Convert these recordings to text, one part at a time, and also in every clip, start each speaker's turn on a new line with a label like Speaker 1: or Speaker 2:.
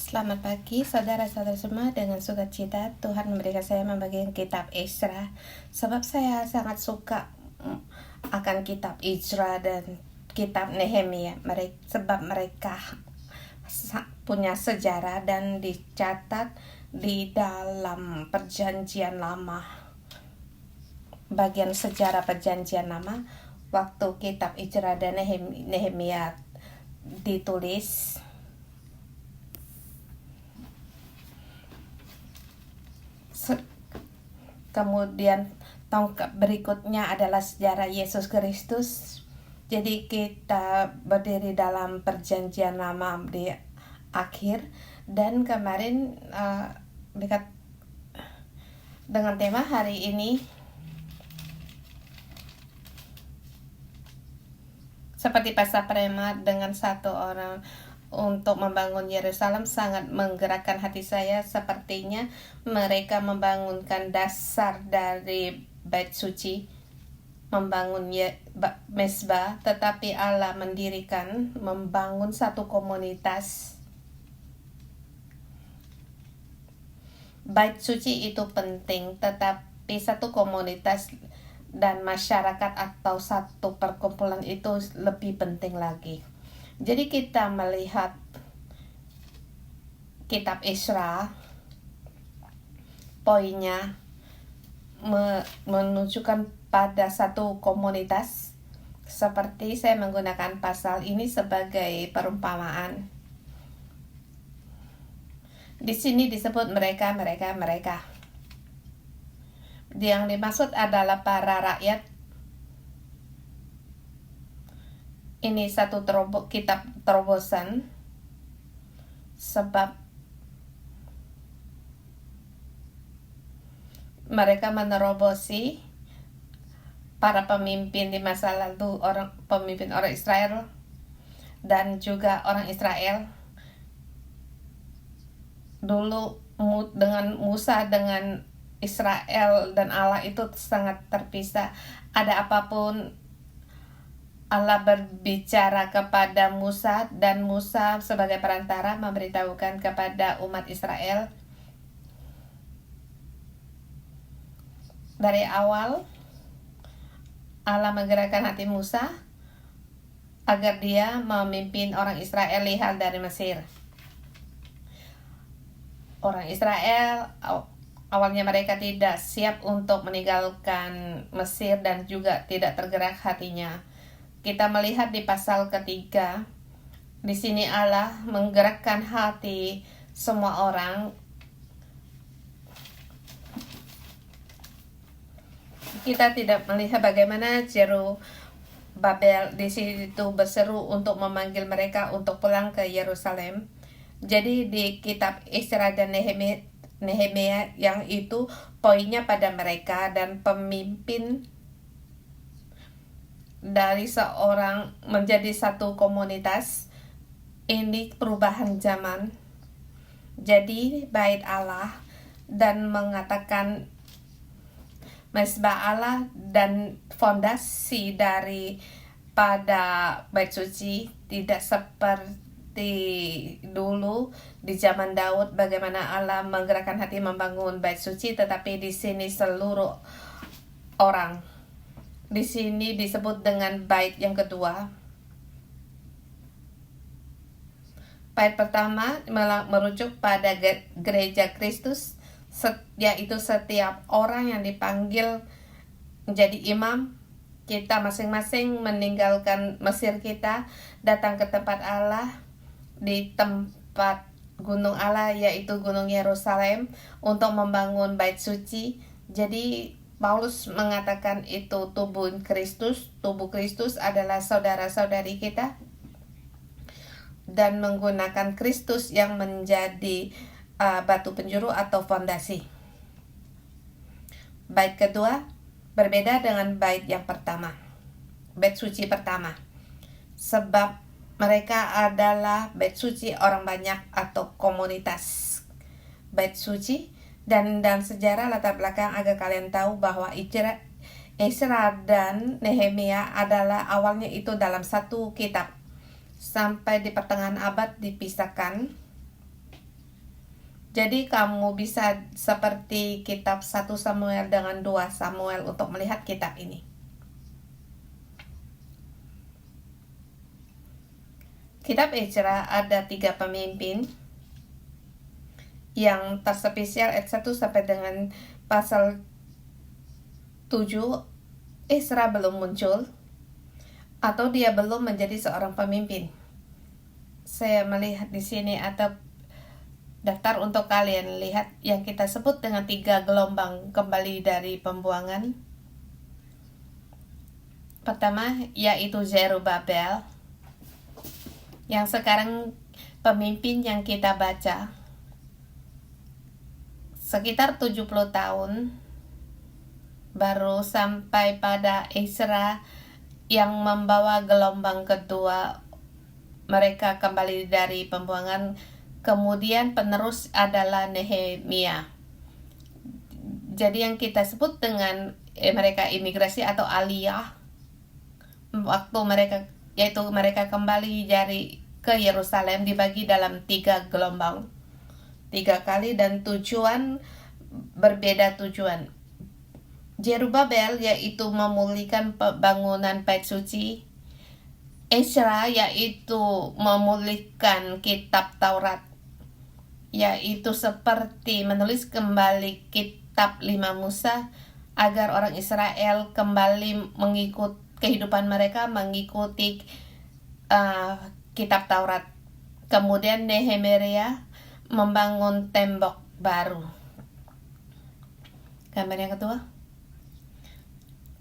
Speaker 1: Selamat pagi saudara-saudara semua, dengan sukacita Tuhan memberikan saya membagikan kitab Ezra. Sebab saya sangat suka akan kitab Ezra dan kitab Nehemia, sebab mereka punya sejarah dan dicatat di dalam perjanjian lama. Bagian sejarah perjanjian lama, waktu kitab Ezra dan Nehemia ditulis, kemudian tongkat berikutnya adalah sejarah Yesus Kristus. Jadi kita berdiri dalam perjanjian lama di akhir, dan kemarin dekat dengan tema hari ini seperti pasal prema dengan satu orang untuk membangun Yerusalem sangat menggerakkan hati saya. Sepertinya mereka membangunkan dasar dari bait suci, membangun mezbah, tetapi Allah membangun satu komunitas. Bait suci itu penting, tetapi satu komunitas dan masyarakat atau satu perkumpulan itu lebih penting lagi. Jadi kita melihat kitab Ezra, poinnya menunjukkan pada satu komunitas. Seperti saya menggunakan pasal ini sebagai perumpamaan. Di sini disebut mereka. Yang dimaksud adalah para rakyat. Ini satu kitab terobosan, sebab mereka menerobosi para pemimpin di masa lalu, pemimpin orang Israel dan juga orang Israel dulu dengan Musa, dengan Israel dan Allah itu sangat terpisah. Ada apapun, Allah berbicara kepada Musa, dan Musa sebagai perantara memberitahukan kepada umat Israel. Dari awal Allah menggerakkan hati Musa agar dia memimpin orang Israel lihat dari Mesir. Orang Israel awalnya mereka tidak siap untuk meninggalkan Mesir dan juga tidak tergerak hatinya. Kita melihat di pasal ketiga, di sini Allah menggerakkan hati semua orang. Kita tidak melihat bagaimana Babel di situ berseru untuk memanggil mereka untuk pulang ke Yerusalem. Jadi di kitab Ezra dan Nehemia yang itu poinnya pada mereka, dan pemimpin dari seorang menjadi satu komunitas. Ini perubahan zaman. Jadi bait Allah dan mengatakan mezbah Allah dan fondasi dari pada bait suci tidak seperti dulu di zaman Daud, bagaimana Allah menggerakkan hati membangun bait suci, tetapi di sini seluruh orang. Di sini disebut dengan bait yang kedua. Bait pertama merujuk pada gereja Kristus, yaitu setiap orang yang dipanggil menjadi imam. Kita masing-masing meninggalkan Mesir kita, datang ke tempat Allah, di tempat gunung Allah, yaitu gunung Yerusalem, untuk membangun bait suci. Jadi Paulus mengatakan itu tubuh Kristus adalah saudara-saudari kita, dan menggunakan Kristus yang menjadi batu penjuru atau fondasi. Bait kedua berbeda dengan bait yang pertama, bait suci pertama, sebab mereka adalah bait suci orang banyak atau komunitas bait suci. Dan dalam sejarah latar belakang agar kalian tahu bahwa Ezra dan Nehemia adalah awalnya itu dalam satu kitab. Sampai di pertengahan abad dipisahkan. Jadi kamu bisa seperti kitab 1 Samuel dengan 2 Samuel untuk melihat kitab ini. Kitab Ezra ada 3 pemimpin yang terspesial ayat 1 sampai dengan pasal 7. Ezra belum muncul atau dia belum menjadi seorang pemimpin. Saya melihat di sini ada daftar untuk kalian lihat yang kita sebut dengan 3 gelombang kembali dari pembuangan. Pertama yaitu Zerubabel, yang sekarang pemimpin yang kita baca sekitar 70 tahun baru sampai pada Ezra yang membawa gelombang kedua, mereka kembali dari pembuangan. Kemudian penerus adalah Nehemia. Jadi yang kita sebut dengan mereka imigrasi atau aliyah, waktu mereka kembali ke Yerusalem dibagi dalam 3 gelombang, 3 kali, dan tujuan berbeda tujuan. Zerubabel yaitu memulihkan bangunan bait suci. Ezra yaitu memulihkan kitab Taurat, yaitu seperti menulis kembali kitab 5 Musa agar orang Israel kembali mengikut kehidupan mereka mengikuti kitab Taurat. Kemudian Nehemia membangun tembok baru. Gambar yang kedua,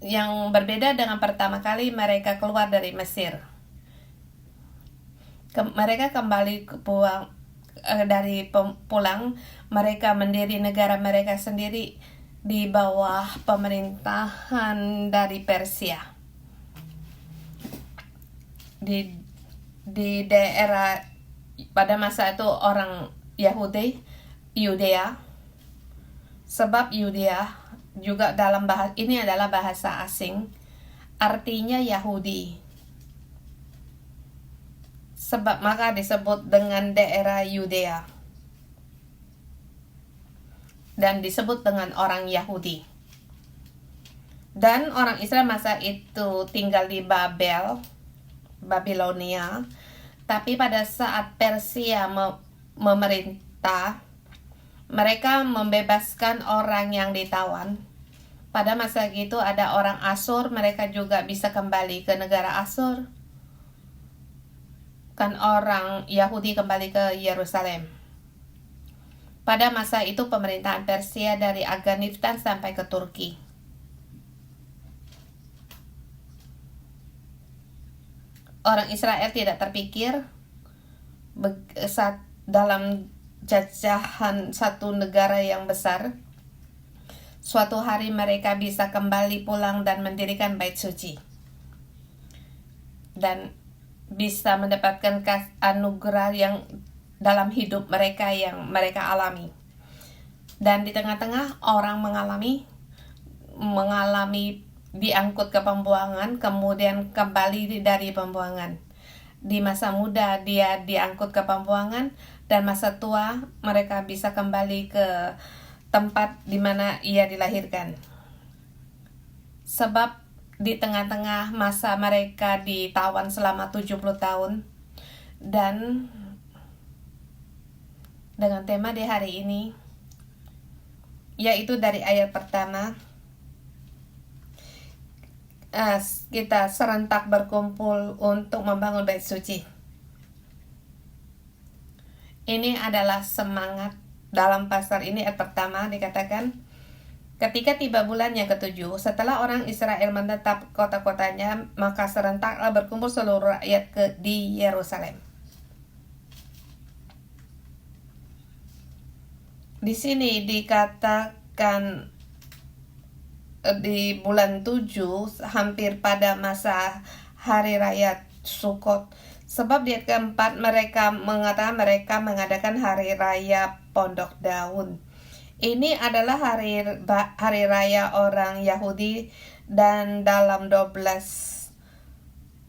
Speaker 1: yang berbeda dengan pertama kali mereka keluar dari Mesir. Mereka kembali pulang, mereka mendiri negara mereka sendiri di bawah pemerintahan dari Persia. Di daerah pada masa itu orang Yudea, sebab Yudea juga dalam bahasa ini adalah bahasa asing, artinya Yahudi. Sebab maka disebut dengan daerah Yudea dan disebut dengan orang Yahudi. Dan orang Israel masa itu tinggal di Babilonia. Tapi pada saat Persia memerintah, mereka membebaskan orang yang ditawan. Pada masa itu ada orang Asur, mereka juga bisa kembali ke negara Asur. Kan orang Yahudi kembali ke Yerusalem. Pada masa itu pemerintahan Persia dari Afghanistan sampai ke Turki. Orang Israel tidak terpikir saat dalam jajahan satu negara yang besar, suatu hari mereka bisa kembali pulang dan mendirikan bait suci dan bisa mendapatkan anugerah yang dalam hidup mereka yang mereka alami. Dan di tengah-tengah orang mengalami diangkut ke pembuangan, kemudian kembali dari pembuangan. Di masa muda dia diangkut ke pembuangan, dan masa tua mereka bisa kembali ke tempat di mana ia dilahirkan. Sebab di tengah-tengah masa mereka ditawan selama 70 tahun. Dan dengan tema di hari ini, yaitu dari ayat pertama, kita serentak berkumpul untuk membangun bait suci. Ini adalah semangat dalam pasal ini. Ayat pertama dikatakan, ketika tiba bulan yang ke-7, setelah orang Israel menetap kota-kotanya, maka serentaklah berkumpul seluruh rakyat di Yerusalem. Di sini dikatakan di bulan 7, hampir pada masa hari raya Sukot. Sebab di ayat keempat mereka mengatakan mereka mengadakan hari raya Pondok Daun. Ini adalah hari raya orang Yahudi, dan dalam 12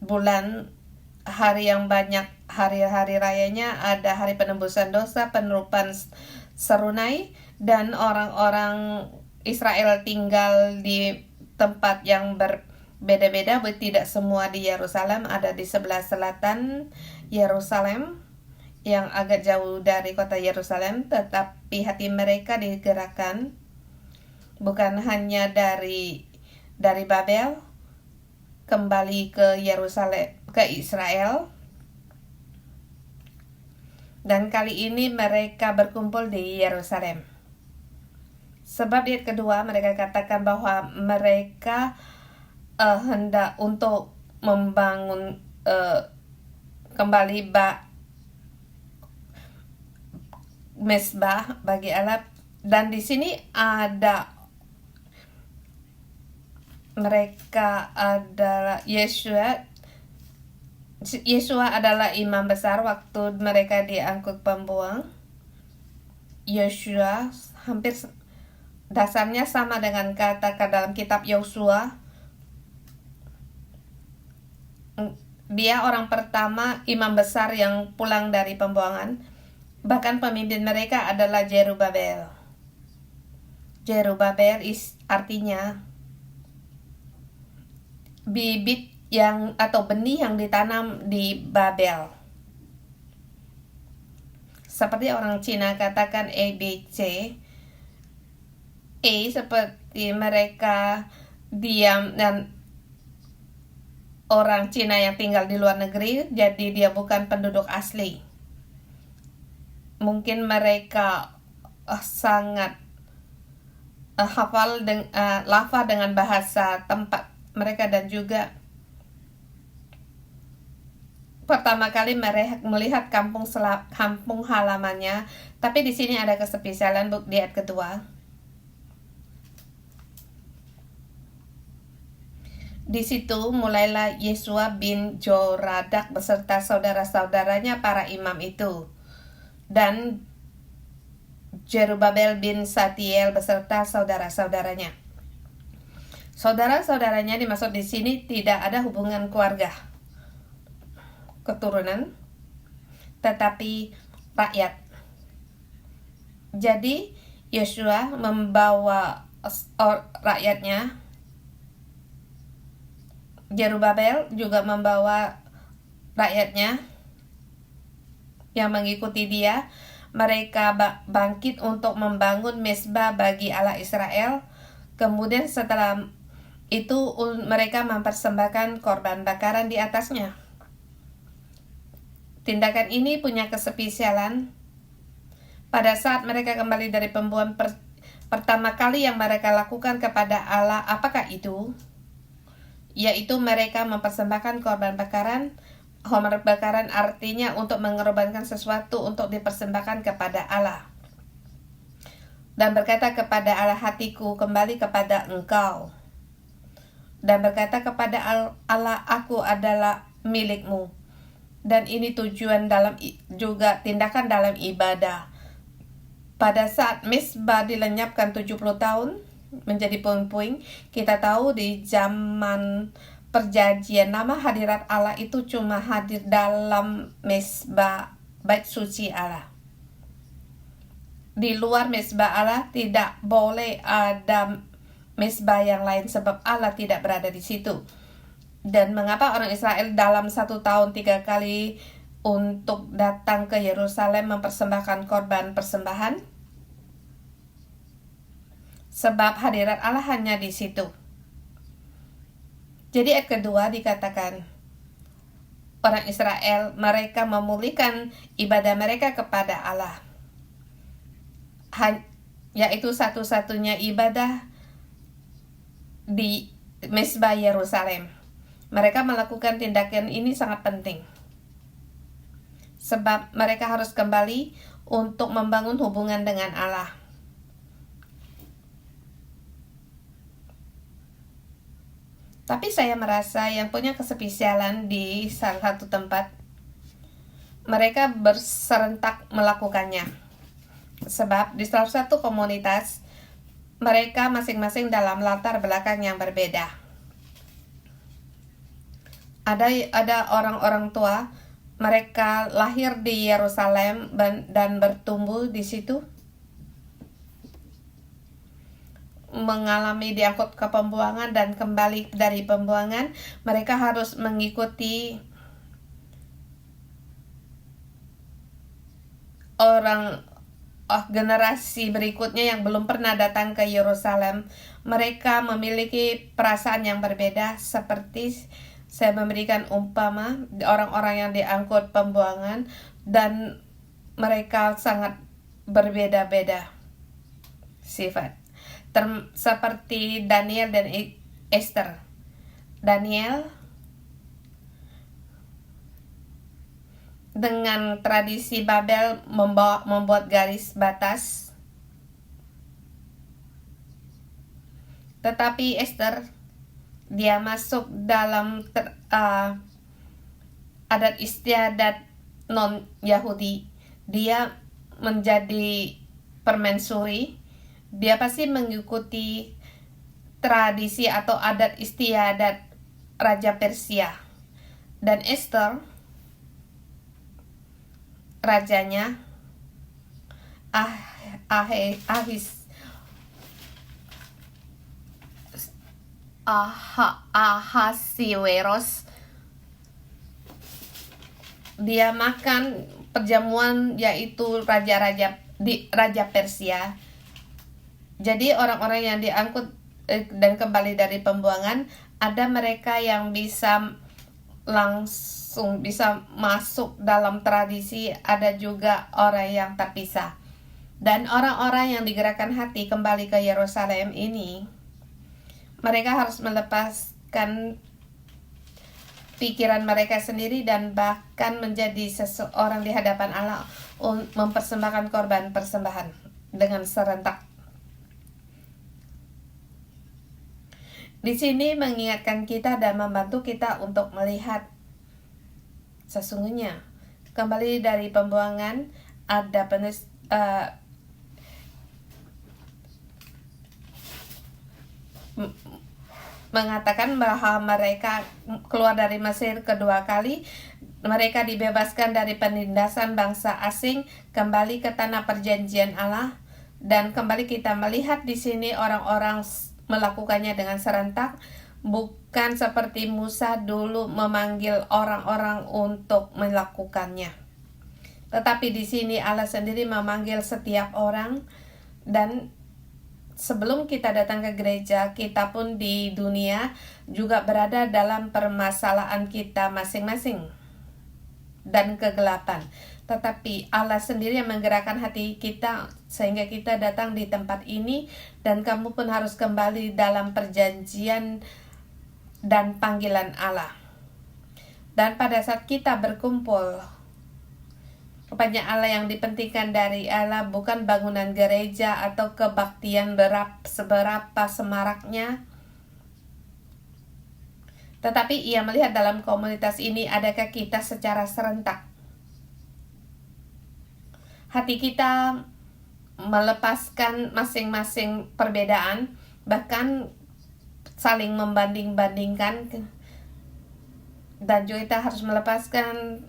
Speaker 1: bulan hari yang banyak hari-hari rayanya ada hari penembusan dosa, penurupan serunai, dan orang-orang Israel tinggal di tempat yang berbeda-beda, tidak semua di Yerusalem, ada di sebelah selatan Yerusalem yang agak jauh dari kota Yerusalem, tetapi hati mereka digerakkan bukan hanya dari Babel kembali ke Yerusalem, ke Israel, dan kali ini mereka berkumpul di Yerusalem. Sebab di ayat kedua mereka katakan bahwa mereka hendak untuk membangun kembali mesbah bagi Allah, dan di sini ada mereka adalah Yesua adalah imam besar waktu mereka diangkut pembuang. Yosua hampir dasarnya sama dengan kata dalam kitab Yosua. Dia orang pertama imam besar yang pulang dari pembuangan. Bahkan pemimpin mereka adalah Jerubabel. Jerubabel artinya bibit yang atau benih yang ditanam di Babel. Seperti orang Cina katakan ABC. A seperti mereka diam dan orang Cina yang tinggal di luar negeri, jadi dia bukan penduduk asli. Mungkin mereka sangat hafal lafaz dengan bahasa tempat mereka, dan juga pertama kali mereka melihat kampung halamannya. Tapi di sini ada kespesialan di ayat kedua. Di situ mulailah Yesua bin Joradak beserta saudara-saudaranya para imam itu, dan Jerubabel bin Satiel beserta saudara-saudaranya. Saudara-saudaranya dimaksud di sini tidak ada hubungan keluarga, keturunan, tetapi rakyat. Jadi Yosua membawa rakyatnya, Jerubabel juga membawa rakyatnya yang mengikuti dia. Mereka bangkit untuk membangun mesbah bagi Allah Israel. Kemudian setelah itu mereka mempersembahkan korban bakaran di atasnya. Tindakan ini punya kespesialan. Pada saat mereka kembali dari pembuangan pertama kali yang mereka lakukan kepada Allah, apakah itu? Yaitu mereka mempersembahkan korban bakaran. Korban bakaran artinya untuk mengorbankan sesuatu untuk dipersembahkan kepada Allah. Dan berkata kepada Allah, hatiku kembali kepada Engkau. Dan berkata kepada Allah, aku adalah milikmu. Dan ini tujuan dalam juga tindakan dalam ibadah. Pada saat mesbah dilenyapkan 70 tahun menjadi puing-puing, kita tahu di zaman perjanjian nama hadirat Allah itu cuma hadir dalam mesbah bait suci Allah. Di luar mesbah Allah tidak boleh ada mesbah yang lain, sebab Allah tidak berada di situ. Dan mengapa orang Israel dalam 1 tahun 3 kali untuk datang ke Yerusalem mempersembahkan korban persembahan? Sebab hadirat Allah hanya di situ. Jadi ayat kedua dikatakan orang Israel mereka memulihkan ibadah mereka kepada Allah, yaitu satu-satunya ibadah di mesbah Yerusalem. Mereka melakukan tindakan ini sangat penting, sebab mereka harus kembali untuk membangun hubungan dengan Allah. Tapi saya merasa yang punya kespesialan di salah satu tempat, mereka berserentak melakukannya. Sebab di salah satu komunitas, mereka masing-masing dalam latar belakang yang berbeda. Ada orang-orang tua mereka lahir di Yerusalem dan bertumbuh di situ, mengalami diangkut ke pembuangan dan kembali dari pembuangan, mereka harus mengikuti generasi berikutnya yang belum pernah datang ke Yerusalem. Mereka memiliki perasaan yang berbeda, seperti saya memberikan umpama orang-orang yang diangkut pembuangan, dan mereka sangat berbeda-beda sifat. Seperti Daniel dan Esther. Daniel dengan tradisi Babel membuat garis batas, tetapi Esther, dia masuk dalam adat istiadat non-Yahudi. Dia menjadi permaisuri. Dia pasti mengikuti tradisi atau adat istiadat Raja Persia. Dan Esther, rajanya Ahasiweros, dia makan perjamuan, yaitu Raja Persia. Jadi orang-orang yang diangkut dan kembali dari pembuangan, ada mereka yang bisa langsung bisa masuk dalam tradisi, ada juga orang yang terpisah. Dan orang-orang yang digerakkan hati kembali ke Yerusalem ini, mereka harus melepaskan pikiran mereka sendiri dan bahkan menjadi seseorang di hadapan Allah, mempersembahkan korban persembahan dengan serentak. Di sini mengingatkan kita dan membantu kita untuk melihat sesungguhnya kembali dari pembuangan ada mengatakan bahwa mereka keluar dari Mesir kedua kali, mereka dibebaskan dari penindasan bangsa asing, kembali ke tanah perjanjian Allah, dan kembali kita melihat di sini orang-orang melakukannya dengan serentak, bukan seperti Musa dulu memanggil orang-orang untuk melakukannya. Tetapi di sini Allah sendiri memanggil setiap orang, dan sebelum kita datang ke gereja, kita pun di dunia juga berada dalam permasalahan kita masing-masing dan kegelapan. Tetapi Allah sendiri yang menggerakkan hati kita sehingga kita datang di tempat ini, dan kamu pun harus kembali dalam perjanjian dan panggilan Allah. Dan pada saat kita berkumpul kepada Allah, yang dipentingkan dari Allah bukan bangunan gereja atau kebaktian seberapa semaraknya, tetapi ia melihat dalam komunitas ini adakah kita secara serentak. Hati kita melepaskan masing-masing perbedaan, bahkan saling membanding-bandingkan, dan juga kita harus melepaskan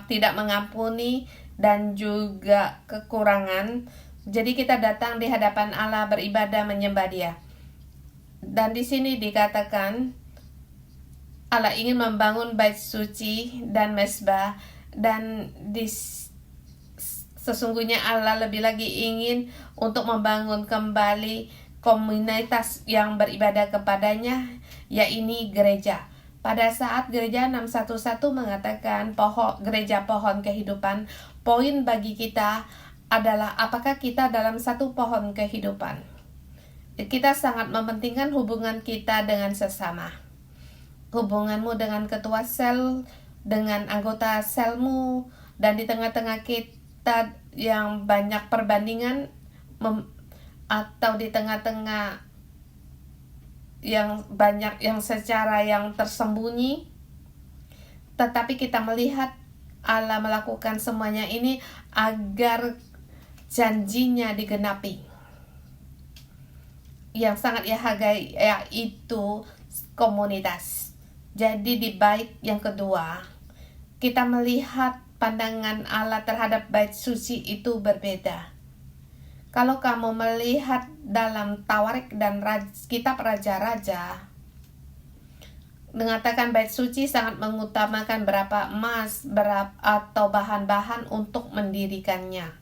Speaker 1: tidak mengampuni dan juga kekurangan. Jadi kita datang di hadapan Allah, beribadah, menyembah Dia. Dan di sini dikatakan Allah ingin membangun bait suci dan mezbah, dan sesungguhnya Allah lebih lagi ingin untuk membangun kembali komunitas yang beribadah kepadanya, yaitu gereja. Pada saat gereja 611 mengatakan gereja pohon kehidupan, poin bagi kita adalah apakah kita dalam satu pohon kehidupan. Kita sangat mementingkan hubungan kita dengan sesama. Hubunganmu dengan ketua sel, dengan anggota selmu, dan di tengah-tengah kita yang banyak perbandingan, atau di tengah-tengah yang banyak yang secara yang tersembunyi, tetapi kita melihat Allah melakukan semuanya ini agar janjinya digenapi. Yang sangat dihargai yaitu komunitas. Jadi di bait yang kedua, kita melihat pandangan Allah terhadap bait suci itu berbeda. Kalau kamu melihat dalam Tawarik dan kitab Raja-Raja, mengatakan bait suci sangat mengutamakan berapa emas atau bahan-bahan untuk mendirikannya.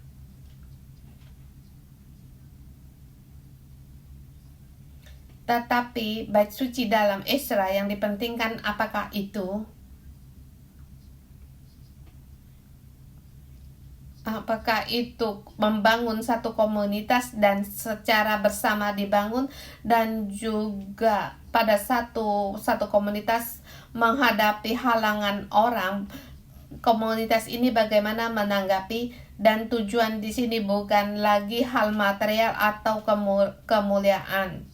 Speaker 1: Tetapi bait suci dalam Ezra yang dipentingkan apakah itu? Apakah itu membangun satu komunitas dan secara bersama dibangun, dan juga pada satu komunitas menghadapi halangan orang, komunitas ini bagaimana menanggapi, dan tujuan di sini bukan lagi hal material atau kemuliaan.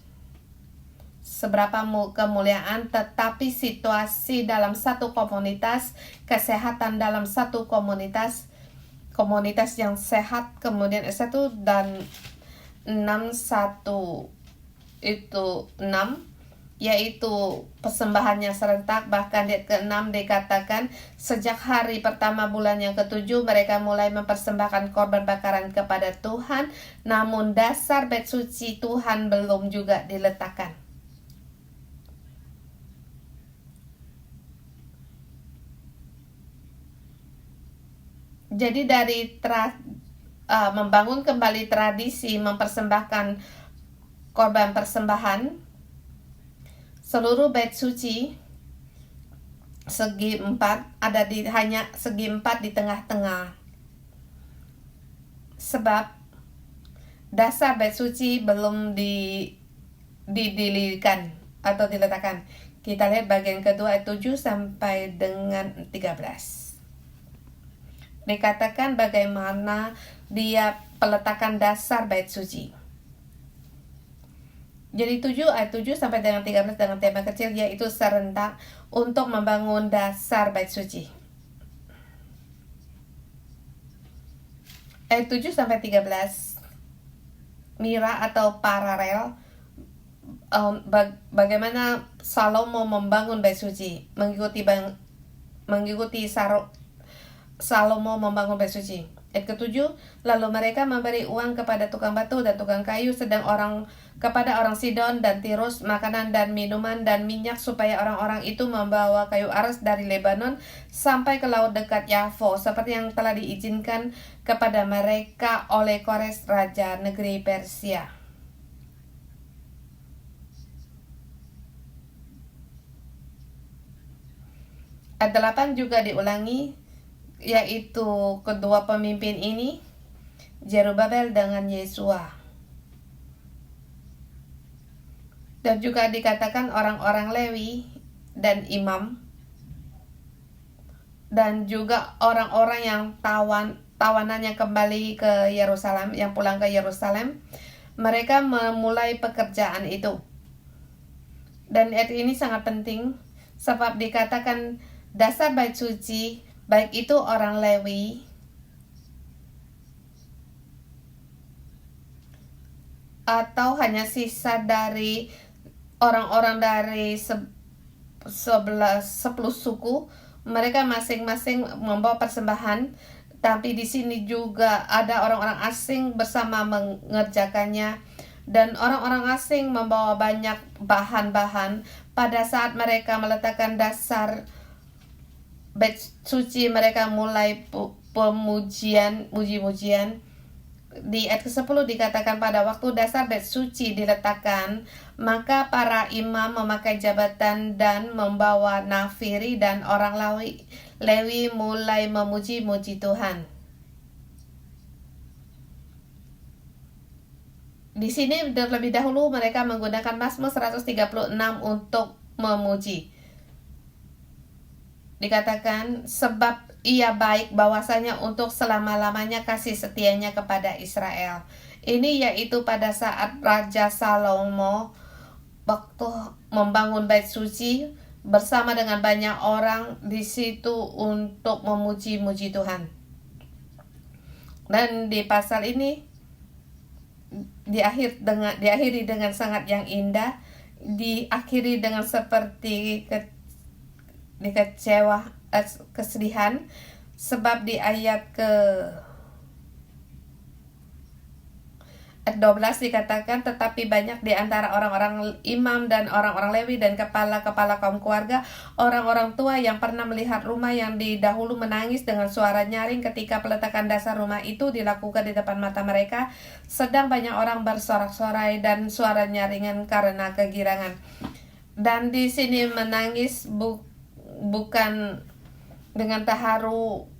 Speaker 1: Seberapa kemuliaan, tetapi situasi dalam satu komunitas, kesehatan dalam satu komunitas yang sehat. Kemudian S1 dan 6:1 itu 6, yaitu persembahannya serentak. Bahkan di ke-6 dikatakan sejak hari pertama bulan yang ke-7 mereka mulai mempersembahkan korban bakaran kepada Tuhan, namun dasar bait suci Tuhan belum juga diletakkan. Jadi dari membangun kembali tradisi mempersembahkan korban persembahan, seluruh bait suci segi 4 ada hanya segi 4 di tengah-tengah. Sebab dasar bait suci belum didirikan atau diletakkan. Kita lihat bagian kedua ayat 7 sampai dengan 13. Dikatakan bagaimana dia peletakan dasar bait suci. Jadi ayat 7 sampai dengan 13 dengan tema kecil, yaitu serentak untuk membangun dasar bait suci. Ayat 7 sampai 13 mira atau paralel bagaimana Salomo membangun bait suci, mengikuti Salomo membangun bait suci. Ayat ke-7, lalu mereka memberi uang kepada tukang batu dan tukang kayu, sedang kepada orang Sidon dan Tirus makanan dan minuman dan minyak, supaya orang-orang itu membawa kayu aras dari Lebanon sampai ke laut dekat Yafo, seperti yang telah diizinkan kepada mereka oleh Kores raja negeri Persia. Ayat 8 juga diulangi, yaitu kedua pemimpin ini, Zerubabel dengan Yesua. Dan juga dikatakan orang-orang Lewi dan imam, dan juga orang-orang yang tawanan yang kembali ke Yerusalem, yang pulang ke Yerusalem, mereka memulai pekerjaan itu. Dan ayat ini sangat penting, sebab dikatakan dasar bait suci, baik itu orang Lewi atau hanya sisa dari orang-orang dari 10 suku, mereka masing-masing membawa persembahan. Tapi di sini juga ada orang-orang asing bersama mengerjakannya, dan orang-orang asing membawa banyak bahan-bahan. Pada saat mereka meletakkan dasar bait suci, mereka mulai muji-mujian. Di ayat ke-10 dikatakan pada waktu dasar bait suci diletakkan, maka para imam memakai jabatan dan membawa nafiri, dan orang Lewi mulai memuji-muji Tuhan. Di sini terlebih dahulu mereka menggunakan Mazmur 136 untuk memuji. Dikatakan sebab ia baik, bahwasanya untuk selama-lamanya kasih setianya kepada Israel. Ini yaitu pada saat Raja Salomo waktu membangun bait suci bersama dengan banyak orang di situ untuk memuji-muji Tuhan. Dan di pasal ini diakhiri dengan sangat yang indah, diakhiri dengan seperti kesedihan, sebab di ayat ke 12 dikatakan, tetapi banyak di antara orang-orang imam dan orang-orang Lewi dan kepala-kepala kaum keluarga, orang-orang tua yang pernah melihat rumah yang didahulu menangis dengan suara nyaring ketika peletakan dasar rumah itu dilakukan di depan mata mereka, sedang banyak orang bersorak-sorai dan suara nyaringan karena kegirangan. Dan di sini menangis bukan dengan terharu,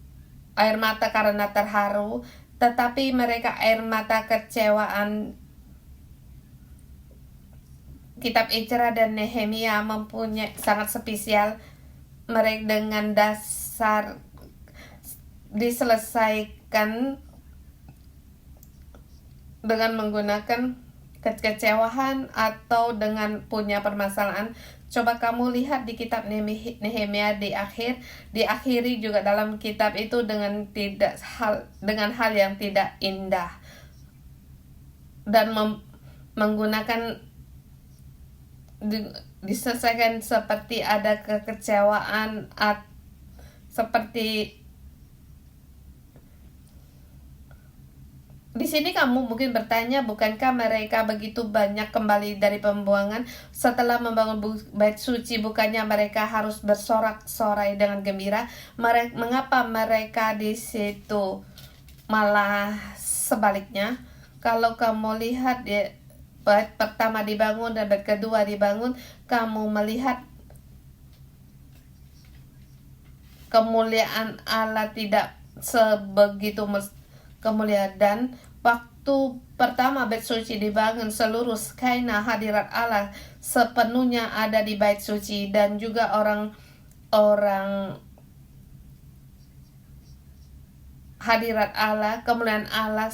Speaker 1: air mata karena terharu, tetapi mereka air mata kecewaan. Kitab Ezra dan Nehemia mempunyai sangat spesial. Mereka dengan dasar diselesaikan dengan menggunakan kekecewaan atau dengan punya permasalahan. Coba kamu lihat di kitab Nehemia diakhiri juga dalam kitab itu dengan hal yang tidak indah dan menggunakan diselesaikan seperti ada kekecewaan seperti di sini. Kamu mungkin bertanya, bukankah mereka begitu banyak kembali dari pembuangan setelah membangun bait suci? Bukannya mereka harus bersorak-sorai dengan gembira? Mengapa mereka di situ malah sebaliknya? Kalau kamu lihat bait pertama dibangun dan bait kedua dibangun, kamu melihat kemuliaan Allah tidak sebegitu kemuliaan. Dan waktu pertama bait suci dibangun, seluruh Shekinah hadirat Allah sepenuhnya ada di bait suci, dan juga orang hadirat Allah, kemuliaan Allah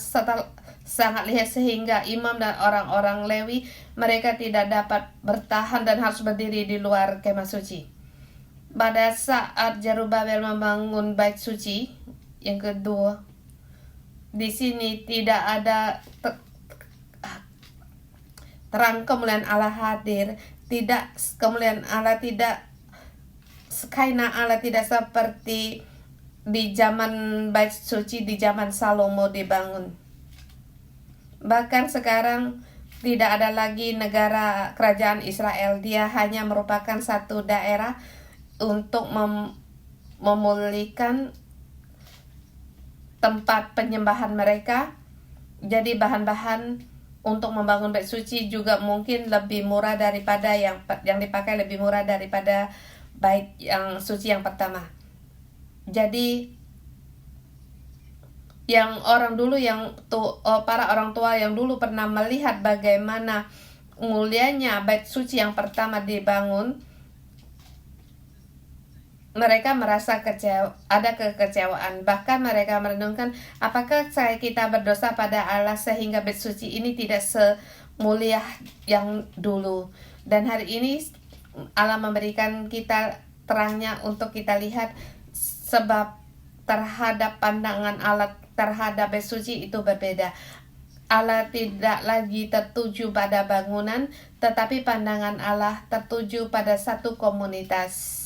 Speaker 1: sangat lihat, sehingga imam dan orang-orang Lewi mereka tidak dapat bertahan dan harus berdiri di luar kemah suci. Pada saat Zerubabel membangun bait suci yang kedua, di sini tidak ada terang kemuliaan Allah hadir, tidak kemuliaan Allah, tidak Shekinah Allah tidak seperti di zaman bait suci di zaman Salomo dibangun. Bahkan sekarang tidak ada lagi negara kerajaan Israel, dia hanya merupakan satu daerah untuk memulihkan tempat penyembahan mereka. Jadi bahan-bahan untuk membangun bait suci juga mungkin lebih murah daripada yang dipakai, lebih murah daripada bait yang suci yang pertama. Jadi yang orang dulu para orang tua yang dulu pernah melihat bagaimana mulianya bait suci yang pertama dibangun, mereka merasa ada kekecewaan. Bahkan mereka merenungkan, apakah kita berdosa pada Allah sehingga bait suci ini tidak semulia yang dulu. Dan hari ini Allah memberikan kita terangnya untuk kita lihat, sebab terhadap pandangan Allah terhadap bait suci itu berbeda. Allah tidak lagi tertuju pada bangunan, tetapi pandangan Allah tertuju pada satu komunitas.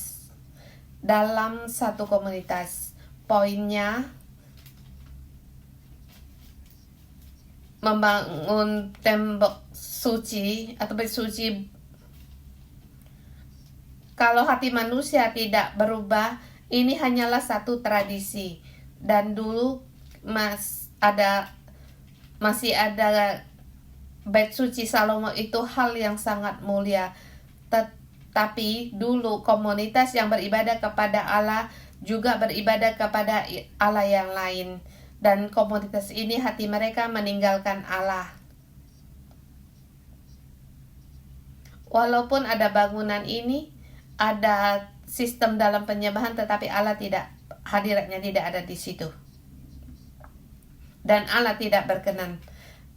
Speaker 1: Dalam satu komunitas, poinnya membangun tembok suci atau bait suci. Kalau hati manusia tidak berubah, ini hanyalah satu tradisi. Dan dulu masih ada bait suci Salomo, itu hal yang sangat mulia. Tapi dulu komunitas yang beribadah kepada Allah juga beribadah kepada Allah yang lain. Dan komunitas ini hati mereka meninggalkan Allah. Walaupun ada bangunan ini, ada sistem dalam penyembahan, tetapi Allah tidak, hadiratnya tidak ada di situ. Dan Allah tidak berkenan.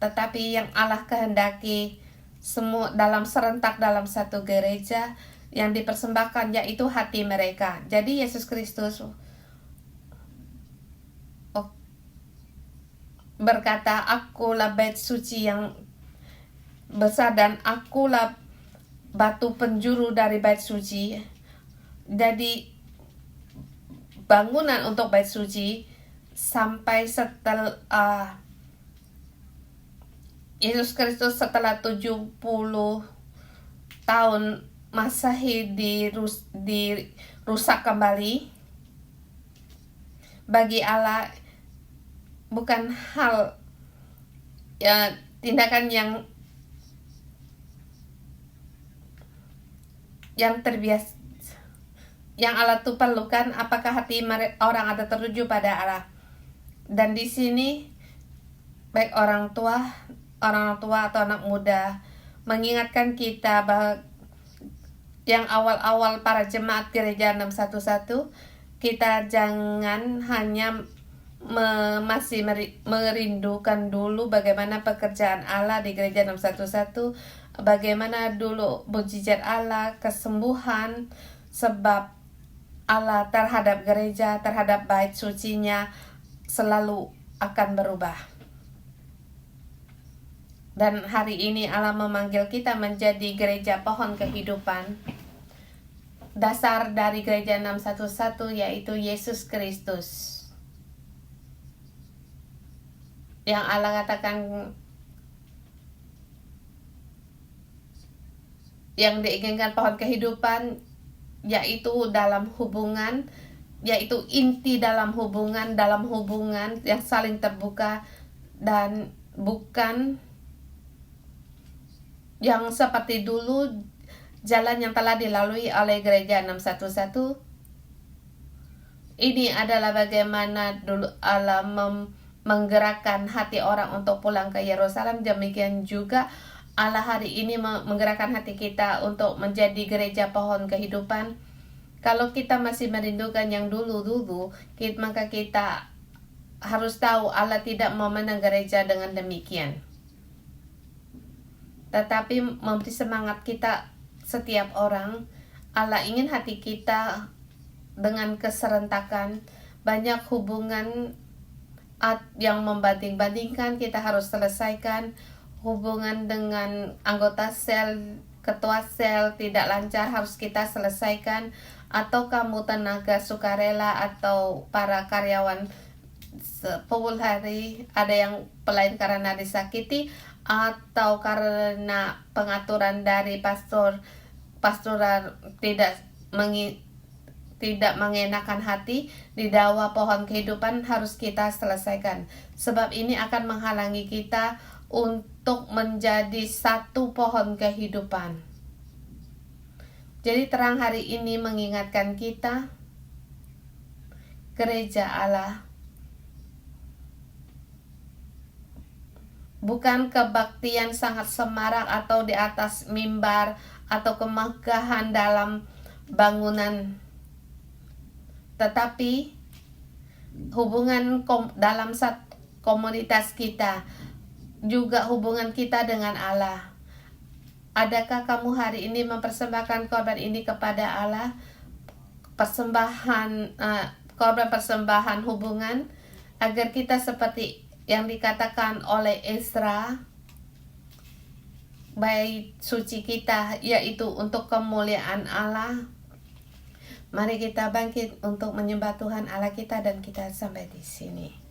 Speaker 1: Tetapi yang Allah kehendaki semua dalam serentak dalam satu gereja yang dipersembahkan, yaitu hati mereka. Jadi Yesus Kristus berkata, akulah bait suci yang besar dan akulah batu penjuru dari bait suci. Jadi bangunan untuk bait suci sampai setelah Yesus Kristus setelah 70 tahun Masehi dirusak kembali. Bagi Allah bukan hal ya tindakan yang terbiasa. Yang Allah tuh perlukan apakah hati orang ada tertuju pada Allah. Dan di sini baik orang tua atau anak muda mengingatkan kita bahwa yang awal-awal para jemaat gereja 611, kita jangan hanya masih merindukan dulu bagaimana pekerjaan Allah di gereja 611, bagaimana dulu mujizat Allah, kesembuhan, sebab Allah terhadap gereja, terhadap bait sucinya selalu akan berubah. Dan hari ini Allah memanggil kita menjadi gereja pohon kehidupan. Dasar dari gereja 611 yaitu Yesus Kristus. Yang Allah katakan yang diinginkan pohon kehidupan yaitu dalam hubungan, yaitu inti dalam hubungan yang saling terbuka dan bukan yang seperti dulu jalan yang telah dilalui oleh gereja 611. Ini adalah bagaimana dulu Allah menggerakkan hati orang untuk pulang ke Yerusalem. Demikian juga Allah hari ini menggerakkan hati kita untuk menjadi gereja pohon kehidupan. Kalau kita masih merindukan yang dulu-dulu, maka kita harus tahu Allah tidak memandang gereja dengan demikian, tetapi memberi semangat kita setiap orang. Allah ingin hati kita dengan keserentakan. Banyak hubungan yang membanding-bandingkan kita harus selesaikan. Hubungan dengan anggota sel, ketua sel tidak lancar harus kita selesaikan. Atau kamu tenaga sukarela atau para karyawan sepuluh hari, ada yang pelayan karena disakiti atau karena pengaturan dari pastoral tidak mengenakan hati, di dakwah pohon kehidupan harus kita selesaikan. Sebab ini akan menghalangi kita untuk menjadi satu pohon kehidupan. Jadi terang hari ini mengingatkan kita, gereja Allah bukan kebaktian sangat semarak atau di atas mimbar atau kemegahan dalam bangunan, tetapi hubungan dalam komunitas kita, juga hubungan kita dengan Allah. Adakah kamu hari ini mempersembahkan korban ini kepada Allah? Korban persembahan hubungan, agar kita seperti yang dikatakan oleh Ezra, bait suci kita yaitu untuk kemuliaan Allah. Mari kita bangkit untuk menyembah Tuhan Allah kita, dan kita sampai di sini.